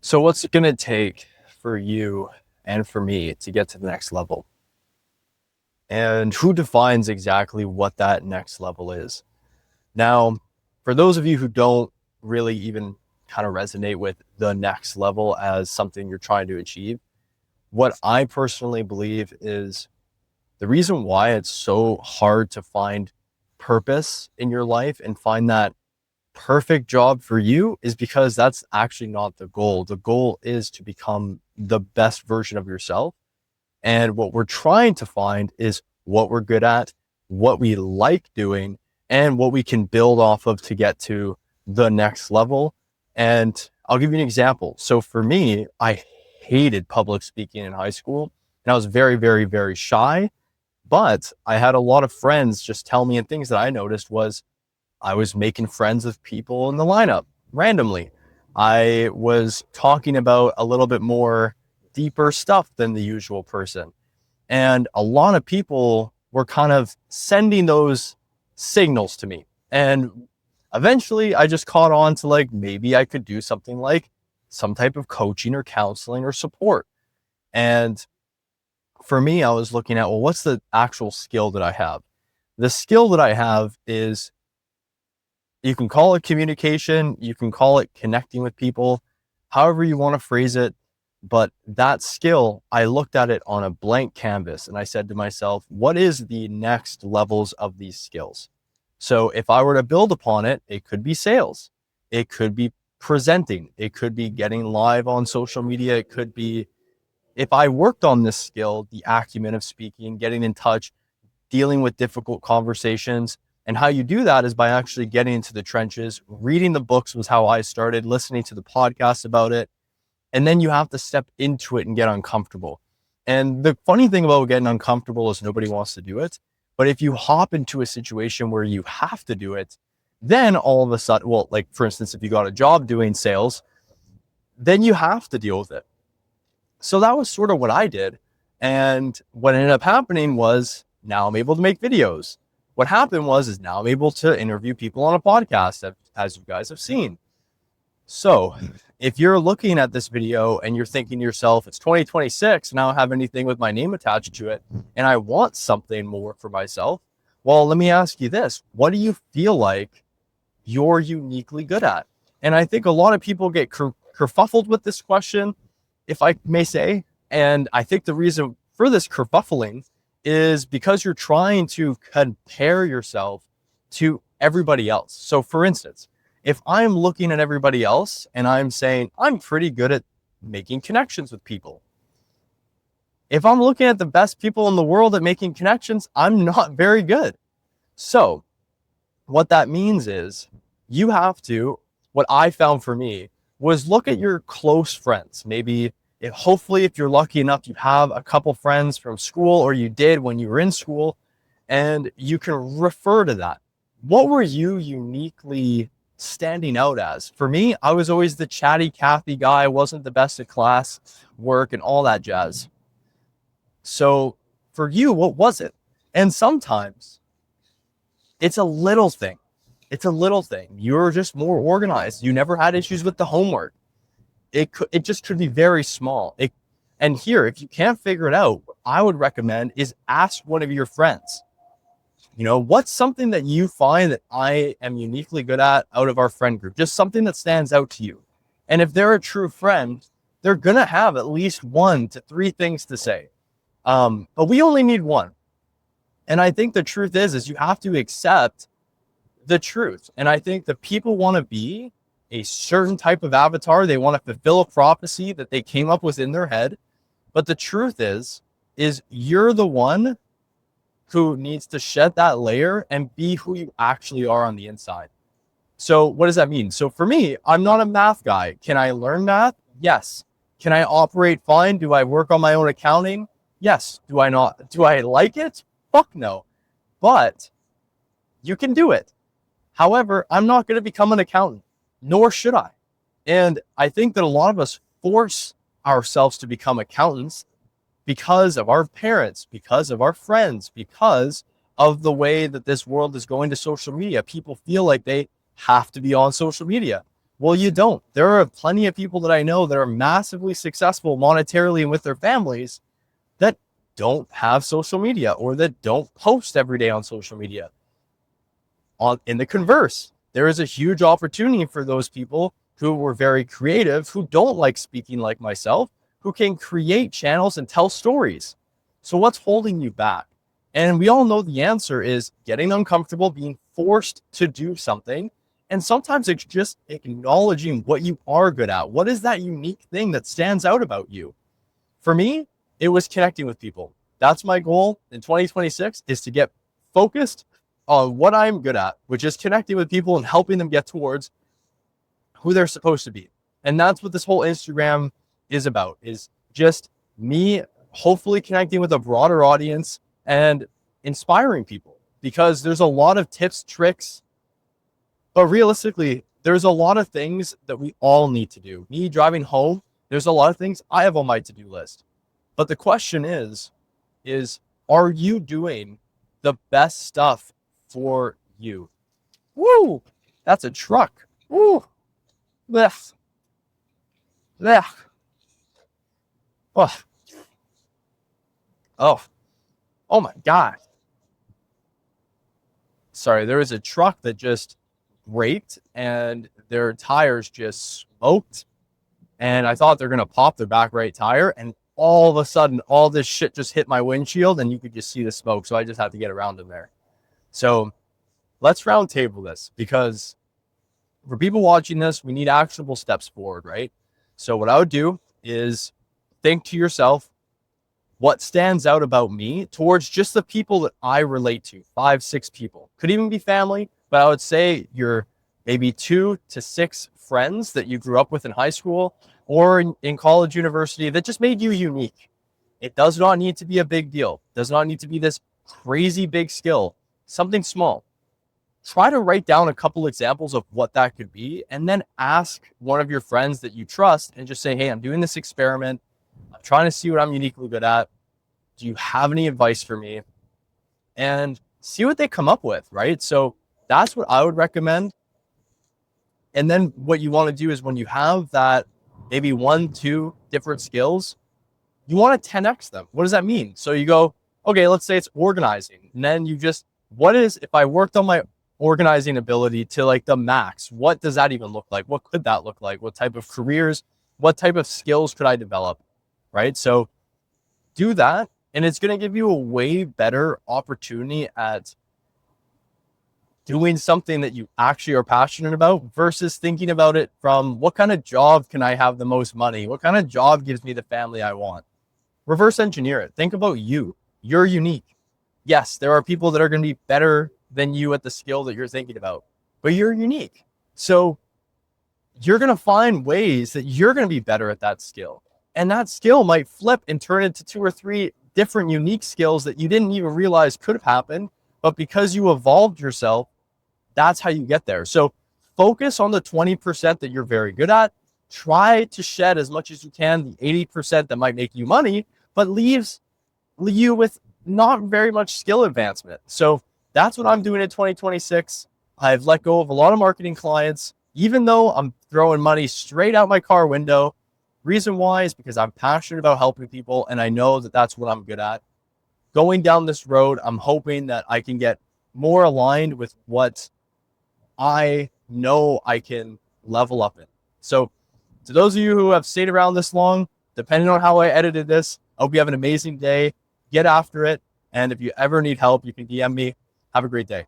So what's it going to take for you and for me to get to the next level? And who defines exactly what that next level is? Now, for those of you who don't really even kind of resonate with the next level as something you're trying to achieve, what I personally believe is the reason why it's so hard to find purpose in your life and find that perfect job for you is because that's actually not the goal. The goal is to become the best version of yourself. And what we're trying to find is what we're good at, what we like doing, and what we can build off of to get to the next level. And I'll give you an example. So for me, I hated public speaking in high school, and I was very, very, very shy. But I had a lot of friends just tell me, and things that I noticed was I was making friends with people in the lineup randomly. I was talking about a little bit more deeper stuff than the usual person. And a lot of people were kind of sending those signals to me. And eventually I just caught on to like, maybe I could do something like some type of coaching or counseling or support. And for me, I was looking at, well, what's the actual skill that I have? The skill that I have is, you can call it communication, you can call it connecting with people, however you want to phrase it. But that skill, I looked at it on a blank canvas and I said to myself, what is the next levels of these skills? So if I were to build upon it, it could be sales, it could be presenting, it could be getting live on social media, it could be, if I worked on this skill, the acumen of speaking, getting in touch, dealing with difficult conversations. And how you do that is by actually getting into the trenches. Reading the books was how I started, listening to the podcasts about it. And then you have to step into it and get uncomfortable. And the funny thing about getting uncomfortable is nobody wants to do it. But if you hop into a situation where you have to do it, then all of a sudden, well, like for instance, if you got a job doing sales, then you have to deal with it. So that was sort of what I did. And what ended up happening was, now I'm able to make videos. What happened was, is now I'm able to interview people on a podcast, as you guys have seen. So if you're looking at this video and you're thinking to yourself, it's 2026, and I don't have anything with my name attached to it, and I want something more for myself, well, let me ask you this. What do you feel like you're uniquely good at? And I think a lot of people get kerfuffled with this question, if I may say. And I think the reason for this kerfuffling is because you're trying to compare yourself to everybody else. So for instance, if I'm looking at everybody else and I'm saying, I'm pretty good at making connections with people. If I'm looking at the best people in the world at making connections, I'm not very good. So what that means is you have to, what I found for me was look at your close friends. Maybe hopefully if you're lucky enough, you have a couple friends from school, or you did when you were in school, and you can refer to that. What were you uniquely standing out as? For me, I was always the chatty Cathy guy. I wasn't the best at class work and all that jazz. So for you, what was it? And sometimes it's a little thing. It's a little thing. You're just more organized. You never had issues with the homework. It just could be very small. And here, if you can't figure it out, what I would recommend is ask one of your friends. You know, what's something that you find that I am uniquely good at out of our friend group? Just something that stands out to you. And if they're a true friend, they're going to have at least 1 to 3 things to say. But we only need one. And I think the truth is you have to accept the truth. And I think that people want to be a certain type of avatar. They want to fulfill a prophecy that they came up with in their head. But the truth is you're the one who needs to shed that layer and be who you actually are on the inside. So what does that mean? So for me, I'm not a math guy. Can I learn math? Yes. Can I operate fine? Do I work on my own accounting? Yes. Do I not? Do I like it? Fuck no. But you can do it. However, I'm not going to become an accountant, nor should I. And I think that a lot of us force ourselves to become accountants because of our parents, because of our friends, because of the way that this world is going to social media. People feel like they have to be on social media. Well, you don't. There are plenty of people that I know that are massively successful monetarily and with their families that don't have social media or that don't post every day on social media. In the converse, there is a huge opportunity for those people who were very creative, who don't like speaking like myself, who can create channels and tell stories. So what's holding you back? And we all know the answer is getting uncomfortable, being forced to do something. And sometimes it's just acknowledging what you are good at. What is that unique thing that stands out about you? For me, it was connecting with people. That's my goal in 2026, is to get focused on what I'm good at, which is connecting with people and helping them get towards who they're supposed to be. And that's what this whole Instagram is about, is just me hopefully connecting with a broader audience and inspiring people, because there's a lot of tips, tricks, but realistically, there's a lot of things that we all need to do. Me driving home, there's a lot of things I have on my to-do list. But the question is, are you doing the best stuff for you? Woo! That's a truck. Woo! Blech. Blech. Oh. Oh. Oh my God. Sorry, there was a truck that just braked and their tires just smoked. And I thought they're going to pop their back right tire. And all of a sudden, all this shit just hit my windshield and you could just see the smoke. So I just had to get around them there. So let's round table this, because for people watching this, we need actionable steps forward, right? So what I would do is think to yourself, what stands out about me towards just the people that I relate to, 5, 6 people. Could even be family, but I would say you're maybe 2 to 6 friends that you grew up with in high school or in college, university, that just made you unique. It does not need to be a big deal. It does not need to be this crazy big skill, something small. Try to write down a couple examples of what that could be, and then ask one of your friends that you trust and just say, hey, I'm doing this experiment. I'm trying to see what I'm uniquely good at. Do you have any advice for me? And see what they come up with, right? So that's what I would recommend. And then what you want to do is, when you have that maybe 1, 2 different skills, you want to 10x them. What does that mean? So you go, okay, let's say it's organizing. And then you just, what is, if I worked on my organizing ability to like the max, what does that even look like? What could that look like? What type of careers, what type of skills could I develop? Right? So do that. And it's going to give you a way better opportunity at doing something that you actually are passionate about, versus thinking about it from, what kind of job can I have the most money? What kind of job gives me the family I want? Reverse engineer it. Think about you. You're unique. Yes, there are people that are going to be better than you at the skill that you're thinking about, but you're unique. So you're going to find ways that you're going to be better at that skill. And that skill might flip and turn into 2 or 3 different unique skills that you didn't even realize could have happened. But because you evolved yourself, that's how you get there. So focus on the 20% that you're very good at. Try to shed as much as you can the 80% that might make you money, but leaves you with not very much skill advancement. So that's what I'm doing in 2026. I've let go of a lot of marketing clients, even though I'm throwing money straight out my car window. Reason why is because I'm passionate about helping people, and I know that that's what I'm good at. Going down this road, I'm hoping that I can get more aligned with what I know I can level up in. So to those of you who have stayed around this long, depending on how I edited this, I hope you have an amazing day. Get after it. And if you ever need help, you can DM me. Have a great day.